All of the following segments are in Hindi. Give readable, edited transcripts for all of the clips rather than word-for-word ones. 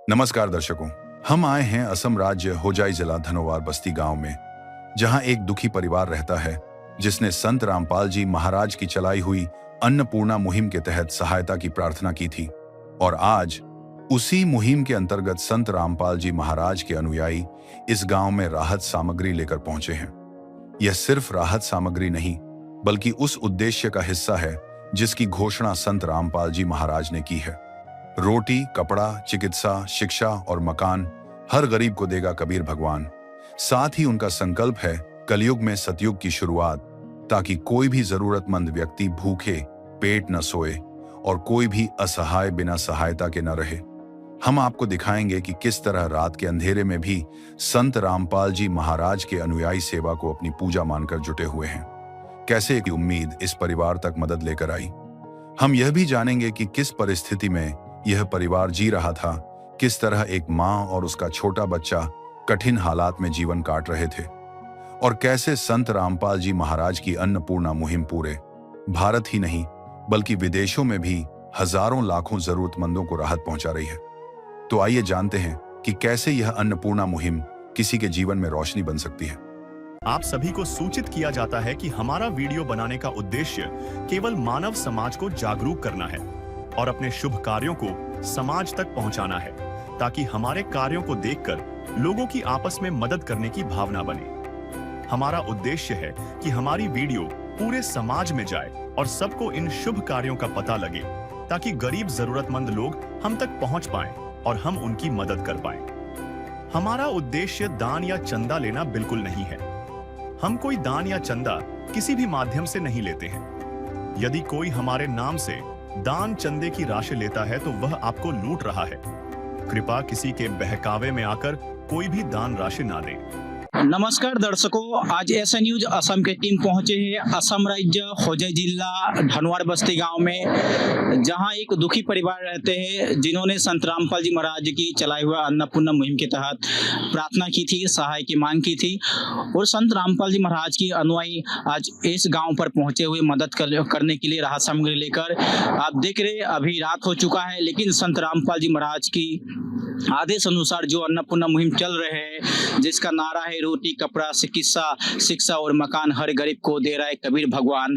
नमस्कार दर्शकों, हम आए हैं असम राज्य होजाई जिला धनोवार बस्ती गांव में, जहां एक दुखी परिवार रहता है जिसने संत रामपाल जी महाराज की चलाई हुई अन्नपूर्णा मुहिम के तहत सहायता की प्रार्थना की थी। और आज उसी मुहिम के अंतर्गत संत रामपाल जी महाराज के अनुयायी इस गांव में राहत सामग्री लेकर पहुंचे हैं। यह सिर्फ राहत सामग्री नहीं, बल्कि उस उद्देश्य का हिस्सा है जिसकी घोषणा संत रामपाल जी महाराज ने की है। रोटी, कपड़ा, चिकित्सा, शिक्षा और मकान हर गरीब को देगा कबीर भगवान। साथ ही उनका संकल्प है कलयुग में सतयुग की शुरुआत, ताकि कोई भी जरूरतमंद व्यक्ति भूखे पेट न सोए और कोई भी असहाय बिना सहायता के न रहे। हम आपको दिखाएंगे कि किस तरह रात के अंधेरे में भी संत रामपाल जी महाराज के अनुयायी सेवा को अपनी पूजा मानकर जुटे हुए हैं। कैसे एक उम्मीद इस परिवार तक मदद लेकर आई। हम यह भी जानेंगे कि किस परिस्थिति में यह परिवार जी रहा था, किस तरह एक मां और उसका छोटा बच्चा कठिन हालात में जीवन काट रहे थे, और कैसे संत रामपाल जी महाराज की अन्नपूर्णा मुहिम पूरे भारत ही नहीं बल्कि विदेशों में भी हजारों लाखों जरूरतमंदों को राहत पहुंचा रही है। तो आइए जानते हैं कि कैसे यह अन्नपूर्णा मुहिम किसी के जीवन में रोशनी बन सकती है। आप सभी को सूचित किया जाता है कि हमारा वीडियो बनाने का उद्देश्य केवल मानव समाज को जागरूक करना है और अपने शुभ कार्यों को समाज तक पहुंचाना है, ताकि हमारे कार्यों को देखकर लोगों की आपस में मदद करने की भावना बने। हमारा उद्देश्य है कि हमारी वीडियो पूरे समाज में जाए और सबको इन शुभ कार्यों का पता लगे, ताकि गरीब जरूरतमंद लोग हम तक पहुंच पाएं और हम उनकी मदद कर पाएं। हमारा उद्देश्य दान या चंदा लेना बिल्कुल नहीं है। हम कोई दान या चंदा किसी भी माध्यम से नहीं लेते हैं। यदि कोई हमारे नाम से दान चंदे की राशि लेता है तो वह आपको लूट रहा है। कृपया किसी के बहकावे में आकर कोई भी दान राशि ना दे। नमस्कार दर्शकों, आज एसए न्यूज असम की टीम पहुंचे हैं असम राज्य होजाई जिला धनवार बस्ती गांव में, जहां एक दुखी परिवार रहते हैं जिन्होंने संत रामपाल जी महाराज की चलाई हुआ अन्नपूर्णा मुहिम के तहत प्रार्थना की थी, सहाय की मांग की थी। और संत रामपाल जी महाराज की अनुयायी आज इस गाँव पर पहुंचे हुए मदद करने के लिए राहत सामग्री लेकर। आप देख रहे अभी रात हो चुका है, लेकिन संत रामपाल जी महाराज की आदेश अनुसार जो अन्नपूर्णा मुहिम चल रहे हैं, जिसका नारा है रोटी, कपड़ा, चिकित्सा, शिक्षा और मकान हर गरीब को दे रहा है कबीर भगवान।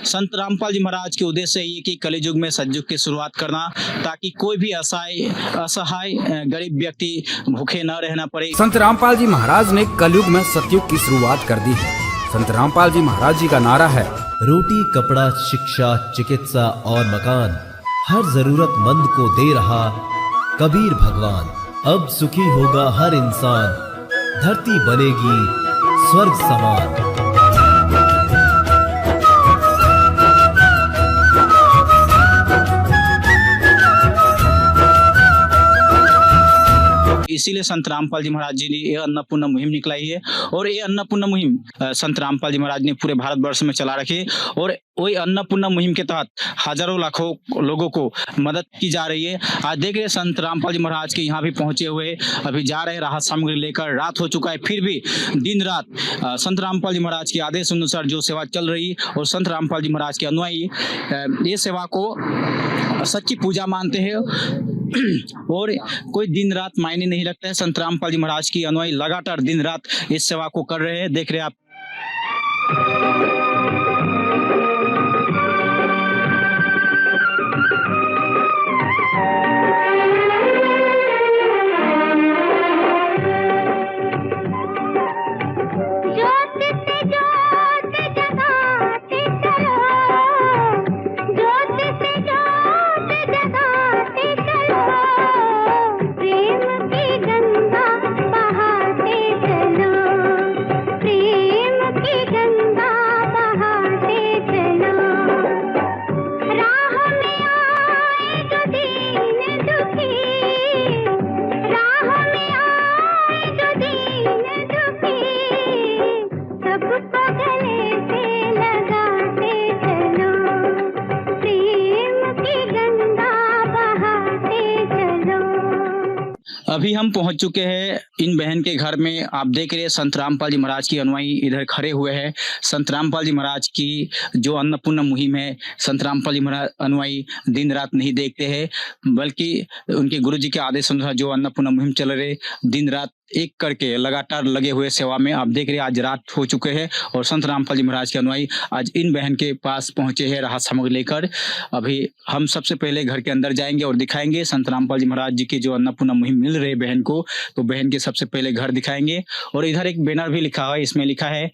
संत रामपाल जी महाराज के उद्देश्य ये कि कलयुग में सतयुग की शुरुआत करना, ताकि कोई भी असहाय गरीब व्यक्ति भूखे न रहना पड़े। संत रामपाल जी महाराज ने कलयुग में सतयुग की शुरुआत कर दी है। संत रामपाल जी महाराज जी का नारा है रोटी, कपड़ा, शिक्षा, चिकित्सा और मकान हर जरूरतमंद को दे रहा कबीर भगवान। अब सुखी होगा हर इंसान, धरती बनेगी स्वर्ग समान। इसीलिए संत रामपाल जी महाराज जी ने ये अन्नपूर्णा मुहिम निकलाई है। और ये अन्नपूर्णा मुहिम संत रामपाल जी महाराज ने पूरे भारतवर्ष में चला रखी है। और वही अन्नपूर्णा मुहिम के तहत हजारों लाखों लोगों को मदद की जा रही है। आज देख रहे संत रामपाल जी महाराज के यहाँ भी पहुंचे हुए, अभी जा रहे राहत सामग्री लेकर। रात हो चुका है, फिर भी दिन रात संत रामपाल जी महाराज के आदेश अनुसार जो सेवा चल रही, और संत रामपाल जी महाराज के अनुयायी ये सेवा को सच्ची पूजा मानते हैं और कोई दिन रात मायने नहीं रखता है। संत रामपाल जी महाराज की अनुयायी लगातार दिन रात इस सेवा को कर रहे हैं। देख रहे आप। प्रेम की गंगा अभी हम पहुंच चुके हैं इन बहन के घर में। आप देख रहे हैं संत रामपाल जी महाराज की अनुयायी इधर खड़े हुए हैं। संत रामपाल जी महाराज की जो अन्नपूर्णा मुहिम है, संत रामपाल जी महाराज अनुयायी दिन रात नहीं देखते हैं, बल्कि उनके गुरु जी के आदेश अनुसार जो अन्नपूर्णा मुहिम चल रही, दिन रात एक करके लगातार लगे हुए सेवा में। आप देख रहे हैं आज रात हो चुके हैं और संत रामपाल जी महाराज के अनुयायी आज इन बहन के पास पहुंचे हैं राहत सामग्री लेकर। अभी हम सबसे पहले घर के अंदर जाएंगे और दिखाएंगे संत रामपाल जी महाराज जी की जो अन्नपूर्णा मुहिम मिल रही है बहन को, तो बहन के सबसे पहले घर दिखाएंगे। और इधर एक बैनर भी लिखा हुआ है, इसमें लिखा है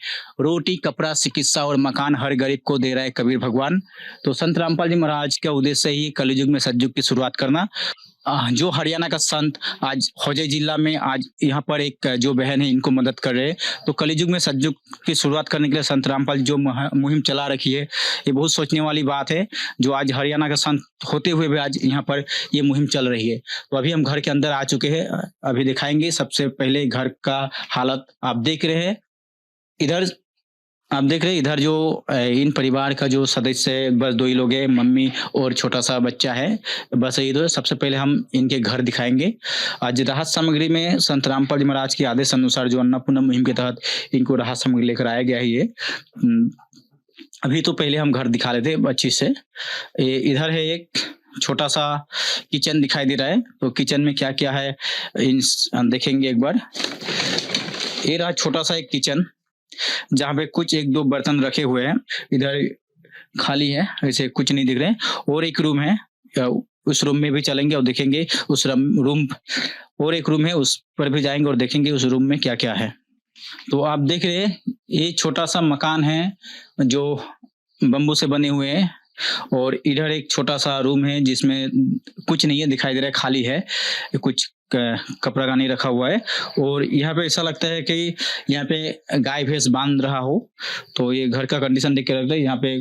रोटी कपड़ा चिकित्सा और मकान हर गरीब को दे रहा है कबीर भगवान। तो संत रामपाल जी महाराज का उद्देश्य ही कलयुग में सतयुग की शुरुआत करना। जो हरियाणा का संत आज होजाई जिला में आज यहाँ पर एक जो बहन है इनको मदद कर रहे हैं, तो कलयुग में सतयुग की शुरुआत करने के लिए संत रामपाल जो मुहिम चला रखी है, ये बहुत सोचने वाली बात है। जो आज हरियाणा का संत होते हुए भी आज यहाँ पर ये मुहिम चल रही है। तो अभी हम घर के अंदर आ चुके हैं, अभी दिखाएंगे। सबसे पहले घर का हालत आप देख रहे हैं। इधर आप देख रहे हैं, इधर जो इन परिवार का जो सदस्य है बस 2 ही लोग हैं, मम्मी और छोटा सा बच्चा है, बस यही 2। सबसे पहले हम इनके घर दिखाएंगे। आज राहत सामग्री में संत रामपाल जी महाराज के आदेश अनुसार जो अन्नपूर्णा मुहिम के तहत इनको राहत सामग्री लेकर आया गया है ये। अभी तो पहले हम घर दिखा लेते अच्छी से। इधर है एक छोटा सा किचन दिखाई दे रहा है, तो किचन में क्या क्या है देखेंगे एक बार। ये रहा छोटा सा एक किचन जहाँ पे कुछ 1-2 बर्तन रखे हुए हैं। इधर खाली है, ऐसे कुछ नहीं दिख रहे। और एक रूम है, उस रूम में भी चलेंगे और देखेंगे उस रूम। और एक रूम है, उस पर भी जाएंगे और देखेंगे उस रूम में क्या क्या है। तो आप देख रहे हैं ये छोटा सा मकान है जो बम्बू से बने हुए हैं। और इधर एक छोटा सा रूम है जिसमें कुछ नहीं है, दिखाई दे रहा है, खाली है, कुछ कपड़ा का नहीं रखा हुआ है। और यहाँ पे ऐसा लगता है कि यहाँ पे गाय भैंस बांध रहा हो, तो ये घर का कंडीशन देख के लगता है। यहाँ पे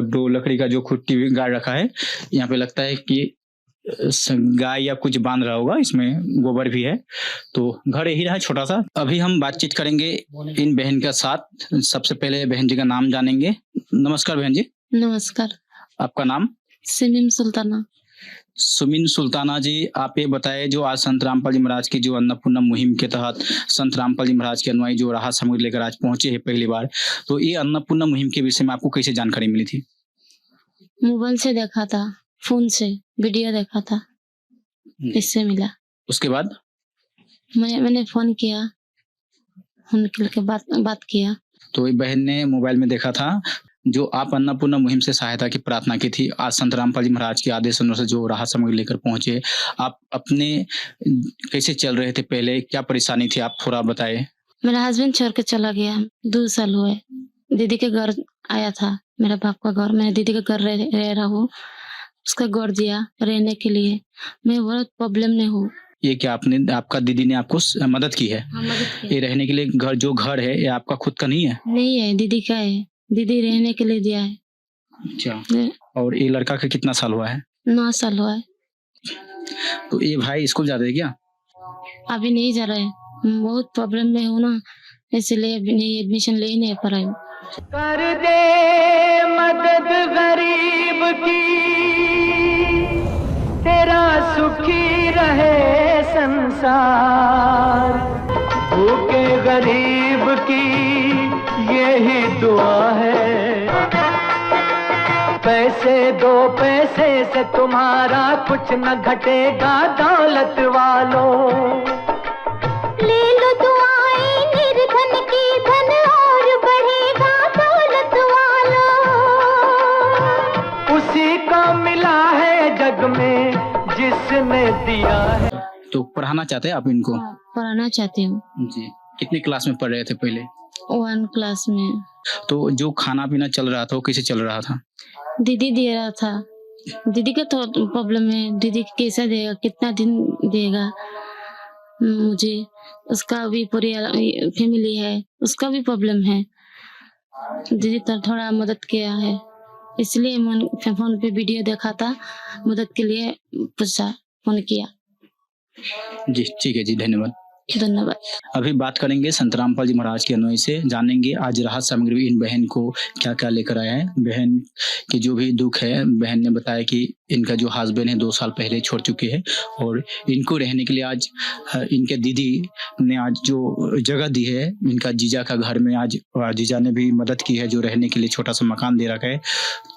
2 लकड़ी का जो खुट्टी भी गाड़ रखा है, यहाँ पे लगता है कि गाय या कुछ बांध रहा होगा, इसमें गोबर भी है। तो घर यही रहा छोटा सा। अभी हम बातचीत करेंगे इन बहन के साथ। सबसे पहले बहन जी का नाम जानेंगे। नमस्कार बहन जी। नमस्कार। आपका नाम? सिमीम सुल्ताना। सुमीन सुल्ताना जी, आप ये बताएं जो आज संत रामपाल जी महाराज की जो अन्नपूर्णा मुहिम के तहत संत रामपाल जी महाराज के अनुयायी जो राहत सामग्री लेकर आज पहुंचे हैं पहली बार, तो ये अन्नपूर्णा मुहिम के विषय में आपको कैसे जानकारी मिली थी? मोबाइल से देखा था, फोन से वीडियो देखा था, इससे मिला। उसके बाद मैंने फोन किया, फोन करके बात किया। तो ये बहन ने मोबाइल में देखा था जो आप अन्नपूर्णा मुहिम से सहायता की प्रार्थना की थी। आज संत रामपाल जी महाराज के आदेश अनुसार जो राहत सामग्री लेकर पहुंचे, आप अपने कैसे चल रहे थे, पहले क्या परेशानी थी, आप थोड़ा बताए। मेरा हस्बैंड छोड़ के चला गया, 2 साल हुए। दीदी के घर आया था, मेरा बाप का घर, मैंने दीदी के घर रह रहा हूँ, उसका घर दिया रहने के लिए। मैं बहुत प्रॉब्लम में हूँ। ये क्या आपका दीदी ने आपको मदद की है? ये रहने के लिए जो घर है ये आपका खुद का नहीं है? नहीं है, दीदी का है, दीदी रहने के लिए दिया है। अच्छा। और ये लड़का का कितना साल हुआ है? 9 साल हुआ है। तो ये भाई स्कूल जाते हैं क्या? अभी नहीं जा रहा है, बहुत प्रॉब्लम में हूँ ना, इसलिए अभी नहीं एडमिशन ले ही नहीं पा रही हूँ। कर दे मदद गरीब की, तेरा सुखी रहे संसार। भूखे गरीब की यही दुआ है। पैसे 2 पैसे से तुम्हारा कुछ न घटेगा दौलत वालों। ले लो दुआएं निर्धन की, धन और बढ़ेगा दौलत वालों। उसी को मिला है जग में जिसने दिया है। तो पढ़ाना चाहते हैं आप इनको? पढ़ाना चाहती हूँ जी। कितनी क्लास में पढ़ रहे थे पहले? 1 क्लास में। तो जो खाना पीना चल रहा था वो कैसे चल रहा था? दीदी दे रहा था। दीदी का तो प्रॉब्लम है, दीदी कैसा देगा, कितना दिन देगा मुझे, उसका भी पूरी फैमिली है, उसका भी प्रॉब्लम है। दीदी तो थोड़ा मदद किया है, इसलिए मैंने फोन पे वीडियो देखा था, मदद के लिए पूछा, फोन किया। जी ठीक है जी, धन्यवाद। धन्यवाद। अभी बात करेंगे संत रामपाल जी महाराज के अनुयायी से, जानेंगे आज राहत सामग्री इन बहन को क्या क्या लेकर आया है। बहन की जो भी दुख है, बहन ने बताया कि इनका जो हस्बैंड है 2 साल पहले छोड़ चुके हैं और इनको रहने के लिए आज इनके दीदी ने आज जो जगह दी है, इनका जीजा का घर में आज जीजा ने भी मदद की है, जो रहने के लिए छोटा सा मकान दे रखा है।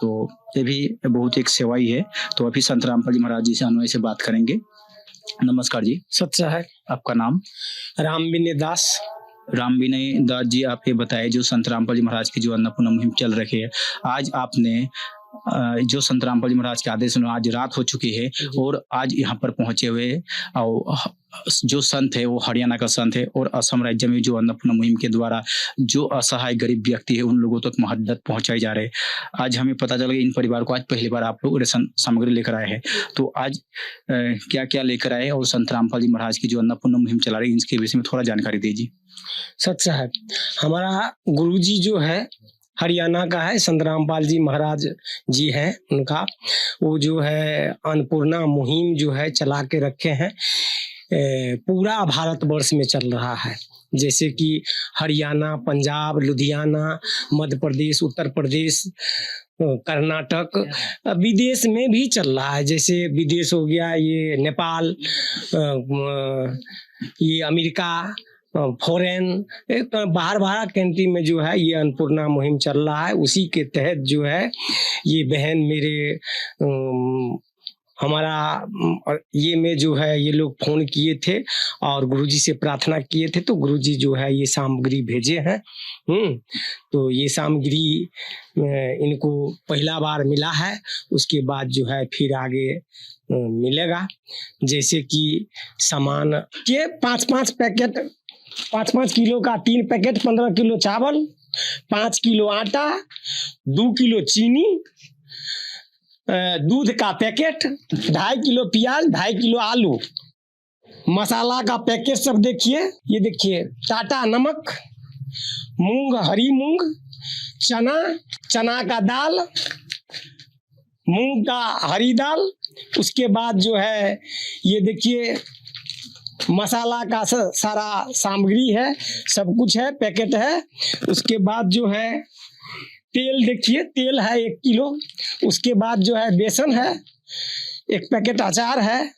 तो ये भी बहुत एक सेवा ही है। तो अभी संत रामपाल जी महाराज जी से अनुयायी से बात करेंगे। नमस्कार जी, सच्चा है। आपका नाम? राम विनय दास। राम विनय दास जी, आप ये बताइए जो संत रामपाल जी महाराज की जो अन्नपूर्णा मुहिम चल रही है, आज आपने जो संत रामपाल जी महाराज के आदेश में आज रात हो चुकी है और आज यहाँ पर पहुंचे हुए और जो संत है वो हरियाणा का संत है और असम राज्य में जो अन्नपूर्णा मुहिम के द्वारा जो असहाय गरीब व्यक्ति है उन लोगों तक मदद पहुंचाई जा रही है। आज हमें पता चला कि इन परिवार को आज पहली बार आप लोग राशन सामग्री लेकर आए हैं। तो आज क्या क्या लेकर आए और संत रामपाल जी महाराज की जो अन्नपूर्णा मुहिम चला रही है इसके विषय में थोड़ा जानकारी दीजिए। सच्चा है। हमारा गुरुजी जो है हरियाणा का है, संत रामपाल जी महाराज जी हैं उनका, वो जो है अन्नपूर्णा मुहिम जो है चला के रखे हैं। पूरा भारतवर्ष में चल रहा है, जैसे कि हरियाणा, पंजाब, लुधियाना, मध्य प्रदेश, उत्तर प्रदेश, कर्नाटक, विदेश में भी चल रहा है। जैसे विदेश हो गया ये नेपाल, ये अमेरिका, फॉरेन, बाहर कंट्री में जो है ये अन्नपूर्णा मुहिम चल रहा है। उसी के तहत जो है ये बहन मेरे हमारा ये में जो है ये लोग फोन किए थे और गुरुजी से प्रार्थना किए थे, तो गुरुजी जो है ये सामग्री भेजे हैं। तो ये सामग्री इनको पहला बार मिला है, उसके बाद जो है फिर आगे मिलेगा। जैसे कि सामान के 5-5 पैकेट, 5-5 किलो का 3 पैकेट, 15 किलो चावल, 5 किलो आटा, 2 किलो चीनी, दूध का पैकेट, 2.5 किलो प्याज, 2.5 किलो आलू, मसाला का पैकेट सब देखिए। ये देखिए टाटा नमक, मूंग, हरी मूंग, चना का दाल, मूंग का हरी दाल। उसके बाद जो है ये देखिए मसाला का सारा सामग्री है, सब कुछ है, पैकेट है। उसके बाद जो है तेल देखिए, तेल है 1 किलो। उसके बाद जो है बेसन है, 1 पैकेट अचार है,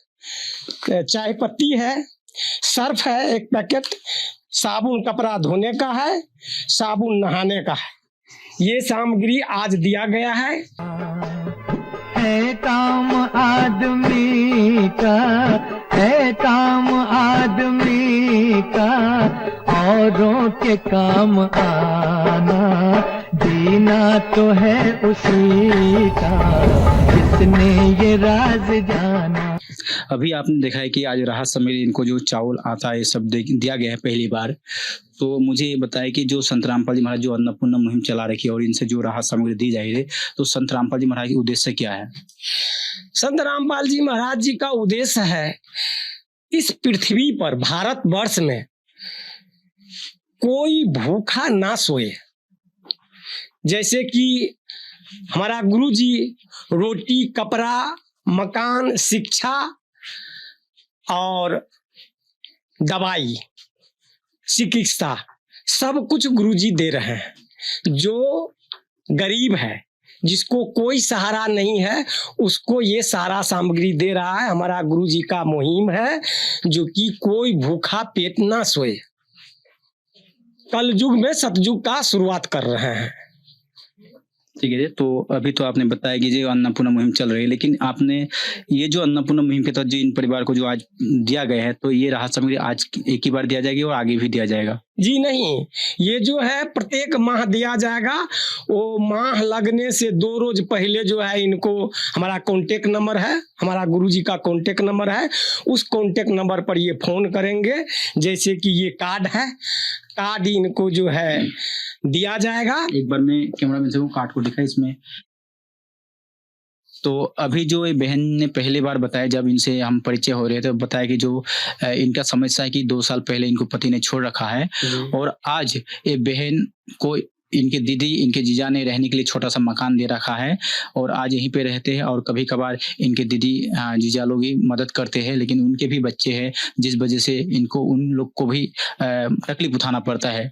चाय पत्ती है, सर्फ है 1 पैकेट, साबुन कपड़ा धोने का है, साबुन नहाने का है। ये सामग्री आज दिया गया है काम आदमी का, है काम आदमी का, औरों के काम आना, जीना तो है उसी का, जिसने ये राज जाना। अभी आपने देखा है कि आज राहत सामग्री इनको जो चावल आता है सब दिया गया है पहली बार। तो मुझे ये बताया कि जो संत रामपाल जी महाराज जो अन्नपूर्णा मुहिम चला रखी है और इनसे जो राहत सामग्री दी जा रही है, तो संत रामपाल जी महाराज का उद्देश्य क्या है? संत रामपाल जी महाराज जी का उद्देश्य है इस पृथ्वी पर, भारतवर्ष में कोई भूखा ना सोए। जैसे कि हमारा गुरुजी रोटी, कपड़ा, मकान, शिक्षा और दवाई, चिकित्सा सब कुछ गुरुजी दे रहे हैं। जो गरीब है, जिसको कोई सहारा नहीं है, उसको ये सारा सामग्री दे रहा है। हमारा गुरुजी का मुहिम है जो कि कोई भूखा पेट ना सोए। कलयुग में सतयुग का शुरुआत कर रहे हैं। ठीक है, तो अभी तो आपने बताया कि जो अन्नपूर्णा मुहिम चल रही है, लेकिन आपने ये जो अन्नपूर्णा मुहिम के तहत जो इन परिवार को जो आज दिया गया है, तो ये राहत सामग्री आज एक ही बार दिया जाएगी और आगे भी दिया जाएगा? जी नहीं, ये जो है प्रत्येक माह दिया जाएगा। वो माह लगने से 2 रोज पहले जो है इनको हमारा कॉन्टेक्ट नंबर है, हमारा गुरुजी का कॉन्टेक्ट नंबर है, उस कॉन्टेक्ट नंबर पर ये फोन करेंगे। जैसे कि ये कार्ड है, कार्ड इनको जो है दिया जाएगा। एक बार मैं कैमरामैन से वो कार्ड को दिखा इसमें। तो अभी जो ये बहन ने पहली बार बताया, जब इनसे हम परिचय हो रहे थे, बताया कि जो इनका समस्या है कि 2 साल पहले इनको पति ने छोड़ रखा है और आज ये बहन को इनके दीदी इनके जीजा ने रहने के लिए छोटा सा मकान दे रखा है और आज यहीं पे रहते हैं और कभी कभार इनके दीदी जीजा लोग ही मदद करते हैं, लेकिन उनके भी बच्चे हैं जिस वजह से इनको उन लोग को भी तकलीफ उठाना पड़ता है।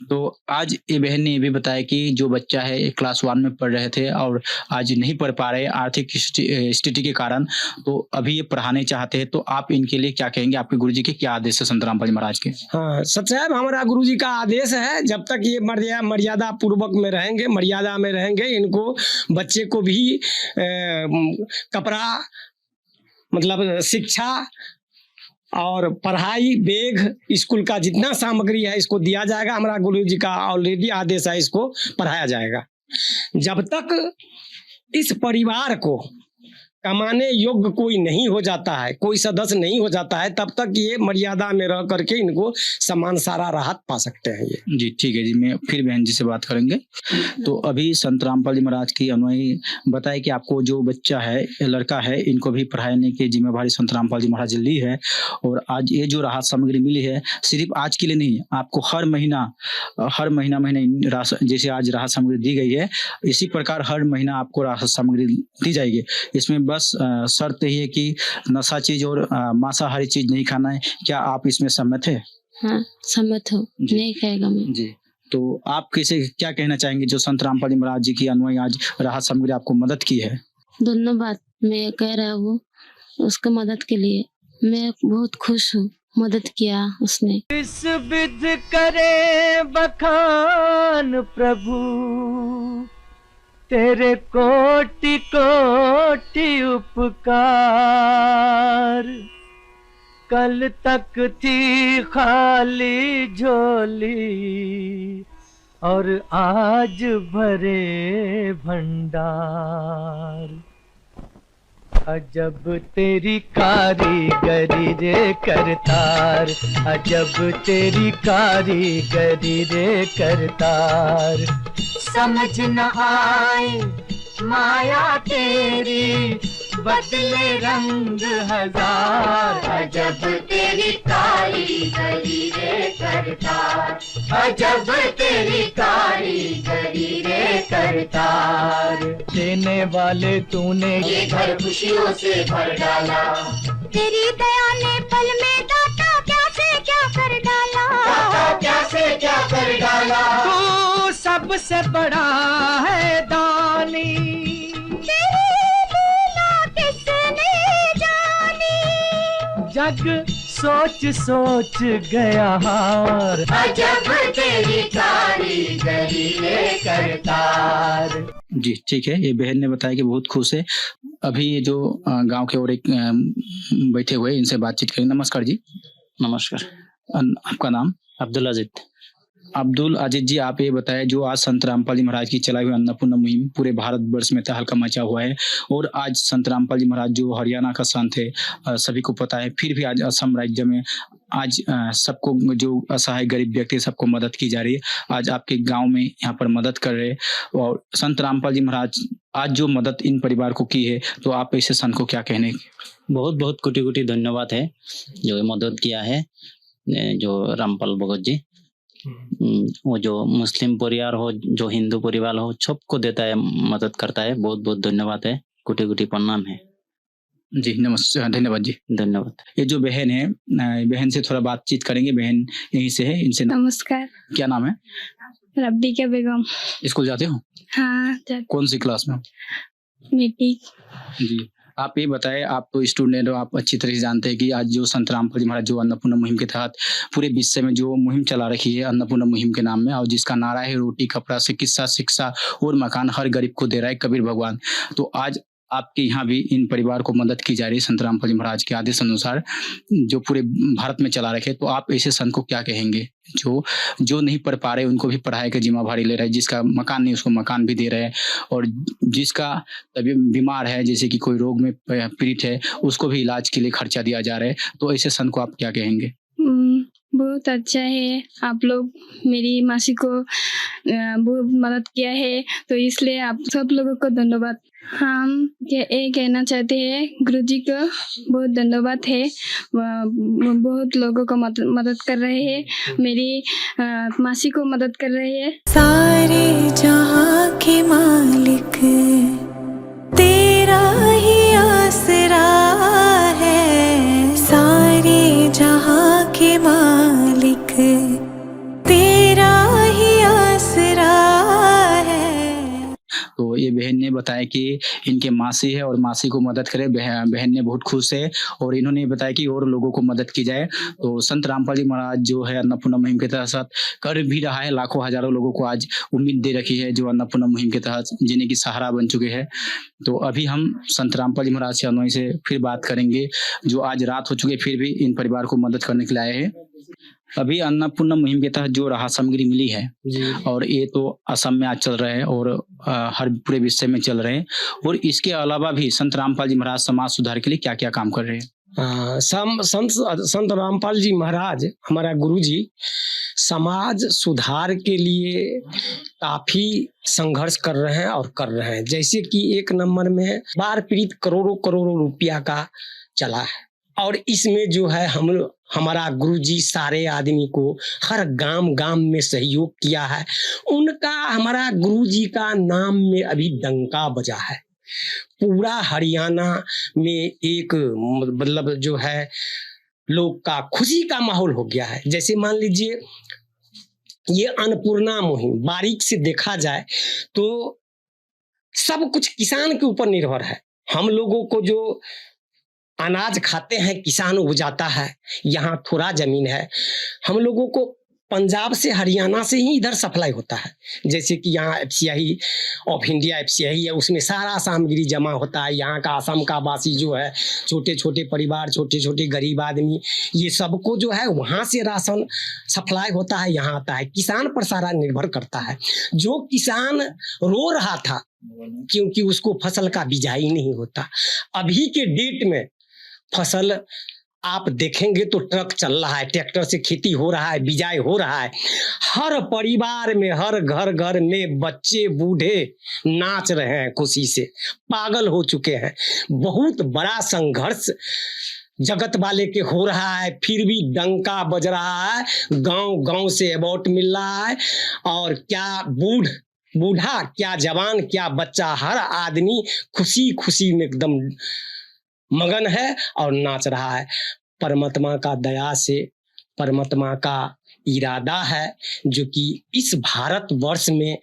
तो आज ये बहन ने ये भी बताया कि जो बच्चा है एक क्लास 1 में पढ़ रहे थे और आज नहीं पढ़ पा रहे आर्थिक स्थिति के कारण, तो अभी ये पढ़ाने चाहते हैं। तो आप इनके लिए क्या कहेंगे? आपके गुरुजी के क्या आदेश है संत रामपाल जी महाराज के? हाँ सच साहब, हमारा गुरुजी का आदेश है, जब तक ये मर्यादा पूर्वक में रहेंगे, मर्यादा में रहेंगे, इनको बच्चे को भी कपड़ा मतलब शिक्षा और पढ़ाई बैग स्कूल का जितना सामग्री है इसको दिया जाएगा। हमारा गुरुजी का ऑलरेडी आदेश है, इसको पढ़ाया जाएगा। जब तक इस परिवार को कमाने योग्य कोई नहीं हो जाता है, कोई सदस्य नहीं हो जाता है, तब तक ये मर्यादा में रह करके इनको समान सारा राहत पा सकते हैं ये। जी ठीक है जी, मैं फिर बहन जी से बात करेंगे। तो अभी संत रामपाल जी महाराज की अनुयायी बताए कि आपको जो बच्चा है लड़का है इनको भी पढ़ाने की जिम्मेवारी संत रामपाल जी महाराज ली है और आज ये जो राहत सामग्री मिली है सिर्फ आज के लिए नहीं, आपको हर महीना जैसे आज राहत सामग्री दी गई है इसी प्रकार हर महीना आपको राहत सामग्री दी जाएगी। इसमें बस शर्त यही है कि नशा चीज और मांसाहारी चीज नहीं खाना है। क्या आप इसमें सहमत है? हाँ सहमत हो, नहीं खाएगा मैं जी। तो आप कैसे क्या कहना चाहेंगे जो संत रामपाल जी महाराज जी की अनुयायी आज राहत सामग्री आपको मदद की है? दोनों बात मैं कह रहा हूँ, उसका मदद के लिए मैं बहुत खुश हूँ, मदद किया उसने। इस विध करे बखान प्रभु, तेरे कोटि कोटि उपकार। कल तक थी खाली झोली और आज भरे भंडार। अजब तेरी कारीगरी रे करतार, अजब तेरी कारीगरी रे करतार। समझ न आए माया तेरी, बदले रंग हजार। अजब तेरी कारीगरी रे करतार, अजब तेरी कारीगरी रे करतार। देने वाले तूने ये घर खुशियों से भर डाला, तेरी दया ने पल में दाता क्या से क्या कर डाला, दाता क्या से क्या कर डाला। तू सबसे बड़ा है दानी, तेरी लीला किसने जानी। जग सोच सोच गया हार, अजब तेरी कारीगरी रे करतार। जी ठीक है, ये बहन ने बताया कि बहुत खुश है। अभी ये जो गांव के और एक बैठे हुए इनसे बातचीत करेंगे। नमस्कार जी। नमस्कार। आपका नाम? अब्दुल अजीज। अब्दुल अजीज जी, आप ये बताएं जो आज संत रामपाल जी महाराज की चलाई हुई अन्नपूर्णा मुहिम पूरे भारतवर्ष में तहलका मचा हुआ है और आज संत रामपाल जी महाराज जो हरियाणा का संत है सभी को पता है, फिर भी आज असम राज्य में आज सबको जो असहाय गरीब व्यक्ति सबको मदद की जा रही है। आज आपके गांव में यहाँ पर मदद कर रहे हैं और संत रामपाल जी महाराज आज जो मदद इन परिवार को की है, तो आप ऐसे संत को क्या कहने? बहुत बहुत कोटि कोटि धन्यवाद है जो मदद किया है जो रामपाल भगत जी। वो जो मुस्लिम परिवार हो जो हिंदू परिवार हो सबको देता है, मदद करता है। बहुत बहुत धन्यवाद है, कोटि कोटि प्रणाम है जी। नमस्कार, धन्यवाद जी। धन्यवाद। ये जो बहन है, बहन से थोड़ा बातचीत करेंगे। बहन यहीं से है, इनसे नमस्कार। क्या नाम है? रब्बिका बेगम। स्कूल जाते हो? हाँ कौन सी क्लास में? मैट्रिक। जी। आप ये बताएं, आप तो स्टूडेंट हो, आप अच्छी तरह से जानते हैं कि आज जो संत रामपाल जी महाराज जो अन्नपूर्णा मुहिम के तहत पूरे विश्व में जो मुहिम चला रखी है अन्नपूर्णा मुहिम के नाम में, और जिसका नारा है रोटी कपड़ा चिकित्सा शिक्षा और मकान हर गरीब को दे रहा है कबीर भगवान। तो आज आपके यहाँ भी इन परिवार को मदद की जा रही है संत रामपाल जी महाराज के आदेश अनुसार जो पूरे भारत में चला रखे। तो आप ऐसे संत को क्या कहेंगे जो नहीं पढ़ पा रहे उनको भी पढ़ाई का जिम्मेवारी ले रहे हैं, जिसका मकान नहीं उसको मकान भी दे रहे हैं, और जिसका तभी बीमार है जैसे कि कोई रोग में पीड़ित है उसको भी इलाज के लिए खर्चा दिया जा रहा है। तो ऐसे संत को आप क्या कहेंगे? बहुत बहुत अच्छा है। आप लोग मेरी मासी को बहुत मदद किया है, तो इसलिए आप सब लोगों को धन्यवाद। हम ये कहना चाहते हैं गुरुजी को बहुत धन्यवाद है, बहुत लोगों को मदद कर रहे हैं, मेरी मासी को मदद कर रहे हैं। सारे जहां के मालिक तेरा ही आसरा है, सारे जहां के मालिक तेरा ही आसरा है। तो ये बहन ने बताया कि इनके मासी है और मासी को मदद करे। बहन ने बहुत खुश है और इन्होंने बताया कि और लोगों को मदद की जाए। तो संत रामपाल जी महाराज जो है अन्नपूर्णा मुहिम के तहत कर भी रहा है। लाखों हजारों लोगों को आज उम्मीद दे रखी है जो अन्नपूर्णा मुहिम के तहत जीने की सहारा बन चुके हैं। तो अभी हम संत रामपाल जी महाराज से अनोई से फिर बात करेंगे, जो आज रात हो चुकी फिर भी इन परिवार को मदद करने के लिए आए हैं। अभी अन्नपूर्णा मुहिम के तहत जो राहत सामग्री मिली है और ये तो असम में आज चल रहे हैं और हर पूरे विश्व में चल रहे हैं, और इसके अलावा भी संत रामपाल जी महाराज समाज सुधार के लिए क्या क्या काम कर रहे हैं? संत रामपाल जी महाराज हमारा गुरुजी समाज सुधार के लिए काफी संघर्ष कर रहे हैं और कर रहे हैं। जैसे कि 1 नंबर में बाढ़ पीड़ित करोड़ों रुपया का चला है, और इसमें जो है हमारा गुरुजी सारे आदमी को हर गांव में सहयोग किया है। उनका हमारा गुरुजी का नाम में अभी डंका बजा है। पूरा हरियाणा में एक मतलब जो है लोग का खुशी का माहौल हो गया है। जैसे मान लीजिए ये अन्नपूर्णा मुहिम बारीक से देखा जाए तो सब कुछ किसान के ऊपर निर्भर है। हम लोगों को जो अनाज खाते हैं किसान उपजाता है, यहाँ थोड़ा जमीन है। हम लोगों को पंजाब से हरियाणा से ही इधर सप्लाई होता है। जैसे कि यहाँ FCI ऑफ इंडिया FCI है, उसमें सारा सामग्री जमा होता है। यहाँ का असम का वासी जो है, छोटे छोटे परिवार, छोटे छोटे गरीब आदमी, ये सबको जो है वहाँ से राशन सप्लाई होता है, यहाँ आता है। किसान पर सारा निर्भर करता है। जो किसान रो रहा था क्योंकि उसको फसल का बिजाई नहीं होता, अभी के डेट में फसल आप देखेंगे तो ट्रक चल रहा है, ट्रैक्टर से खेती हो रहा है, बिजाई हो रहा है। हर परिवार में, हर घर में बच्चे बूढ़े नाच रहे हैं, खुशी से पागल हो चुके हैं। बहुत बड़ा संघर्ष जगत वाले के हो रहा है, फिर भी डंका बज रहा है। गांव से अवार्ड मिल रहा है, और क्या बूढ़ा, क्या जवान, क्या बच्चा, हर आदमी खुशी में एकदम मगन है और नाच रहा है। परमात्मा का दया से, परमात्मा का इरादा है जो कि इस भारतवर्ष में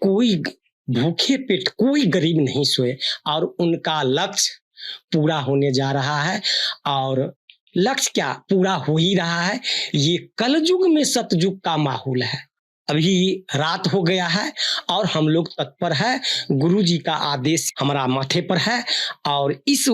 कोई भूखे पेट, कोई गरीब नहीं सोए, और उनका लक्ष्य पूरा होने जा रहा है। और लक्ष्य क्या, पूरा हो ही रहा है। ये कलयुग में सतयुग का माहौल है। अभी रात हो गया है और हम लोग तत्पर है। गुरुजी का आदेश हमारा माथे पर है, और इस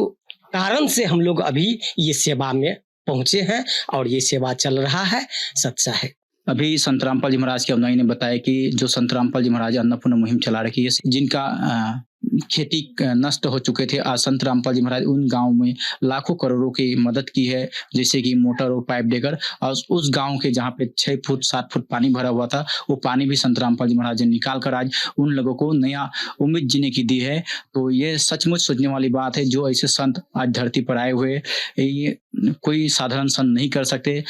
कारण से हम लोग अभी ये सेवा में पहुंचे हैं और ये सेवा चल रहा है। सच्चा है। अभी संत रामपाल जी महाराज के अवनाई ने बताया कि जो संत रामपाल जी महाराज अन्नपूर्णा मुहिम चला रखी है, जिनका खेती नष्ट हो चुके थे, आज संत रामपाल जी महाराज उन गांव में लाखों करोड़ों की मदद की है, जैसे कि मोटर और पाइप देकर। और उस गांव के जहां पे 6 फुट 7 फुट पानी भरा हुआ था, वो पानी भी संत रामपाल जी महाराज ने निकाल कर आज उन लोगों को नया उम्मीद जीने की दी है। तो ये सचमुच सोचने वाली बात है, जो ऐसे संत आज धरती पर आए हुए, ये कोई साधारण संत नहीं कर सकते।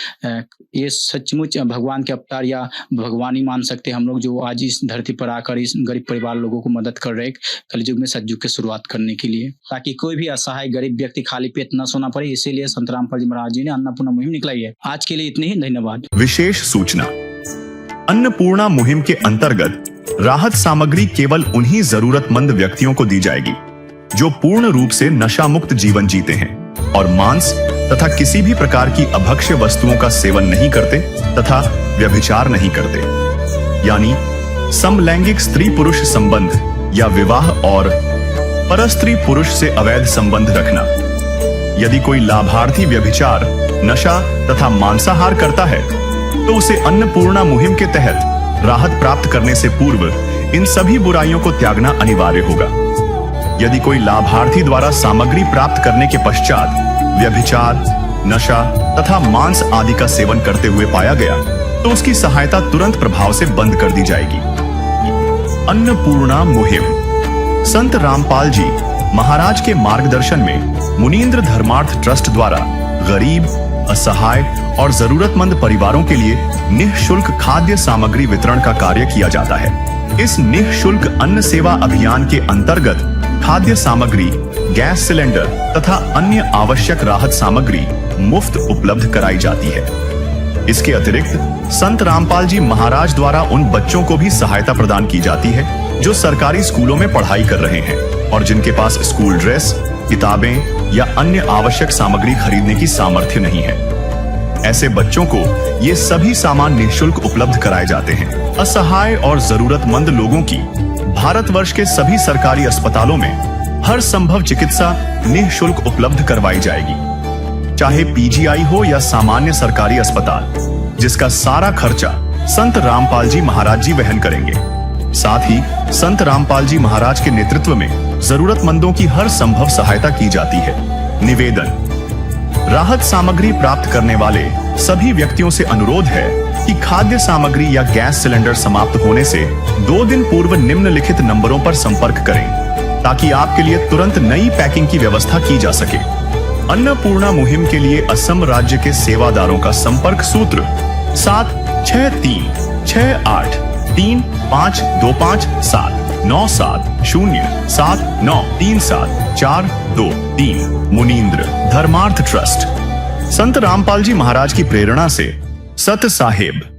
ये सचमुच भगवान के अवतार या भगवान ही मान सकते हम लोग, जो आज इस धरती पर आकर इस गरीब परिवार लोगों को मदद कर रहे, कलयुग में सतयुग की शुरुआत करने के लिए, ताकि कोई भी असहाय गरीब व्यक्ति खाली पेट न सोना पड़े। इसीलिए संत रामपाल जी महाराज जी ने अन्नपूर्णा मुहिम निकलाई है। आज के लिए इतने ही, धन्यवाद। विशेष सूचना, अन्नपूर्णा मुहिम के अंतर्गत राहत सामग्री केवल उन्हीं जरूरतमंद व्यक्तियों को दी जाएगी जो पूर्ण रूप से नशा मुक्त जीवन जीते हैं और मांस तथा किसी भी प्रकार की अभक्ष्य वस्तुओं का सेवन नहीं करते तथा व्यभिचार नहीं करते, यानी समलैंगिक स्त्री पुरुष संबंध या विवाह और परस्त्री पुरुष से अवैध संबंध रखना। यदि कोई लाभार्थी व्यभिचार, नशा तथा मांसाहार करता है तो उसे अन्नपूर्णा मुहिम के तहत राहत प्राप्त करने से पूर्व इन सभी बुराइयों को त्यागना अनिवार्य होगा। यदि कोई लाभार्थी द्वारा सामग्री प्राप्त करने के पश्चात व्यभिचार, नशा तथा मांस आदि का सेवन करते हुए पाया गया तो उसकी सहायता तुरंत प्रभाव से बंद कर दी जाएगी। अन्नपूर्णा मुहिम। संत रामपाल जी महाराज के मार्गदर्शन में मुनींद्र धर्मार्थ ट्रस्ट द्वारा गरीब, असहाय और जरूरतमंद परिवारों के लिए निःशुल्क खाद्य सामग्री वितरण का कार्य किया जाता है। इस निःशुल्क अन्न सेवा अभियान के अंतर्गत खाद्य सामग्री, गैस सिलेंडर तथा अन्य आवश्यक राहत सामग्री मुफ्त उपलब्ध कराई जाती है। इसके अतिरिक्त संत रामपाल जी महाराज द्वारा उन बच्चों को भी सहायता प्रदान की जाती है जो सरकारी स्कूलों में पढ़ाई कर रहे हैं और जिनके पास स्कूल ड्रेस, किताबें या अन्य आवश्यक सामग्री खरीदने की सामर्थ्य नहीं है। ऐसे बच्चों को ये सभी सामान निःशुल्क उपलब्ध कराए जाते हैं। असहाय और जरूरतमंद लोगों की भारतवर्ष के सभी सरकारी अस्पतालों में हर संभव चिकित्सा निःशुल्क उपलब्ध करवाई जाएगी, चाहे पीजीआई हो या सामान्य सरकारी अस्पताल, जिसका सारा खर्चा संत रामपाल जी महाराज जी वहन करेंगे। साथ ही संत रामपाल जी महाराज के नेतृत्व में जरूरतमंदों की हर संभव सहायता की जाती है। निवेदन। राहत सामग्री प्राप्त करने वाले सभी व्यक्तियों से अनुरोध है कि खाद्य सामग्री या गैस सिलेंडर समाप्त होने से 2 दिन पूर्व निम्नलिखित नंबरों पर संपर्क करें ताकि आपके लिए तुरंत नई पैकिंग की व्यवस्था की जा सके। अन्नपूर्णा मुहिम के लिए असम राज्य के सेवादारों का संपर्क सूत्र 7663582527979037393742 मुनींद्र धर्मार्थ ट्रस्ट। संत रामपाल जी महाराज की प्रेरणा से सत साहेब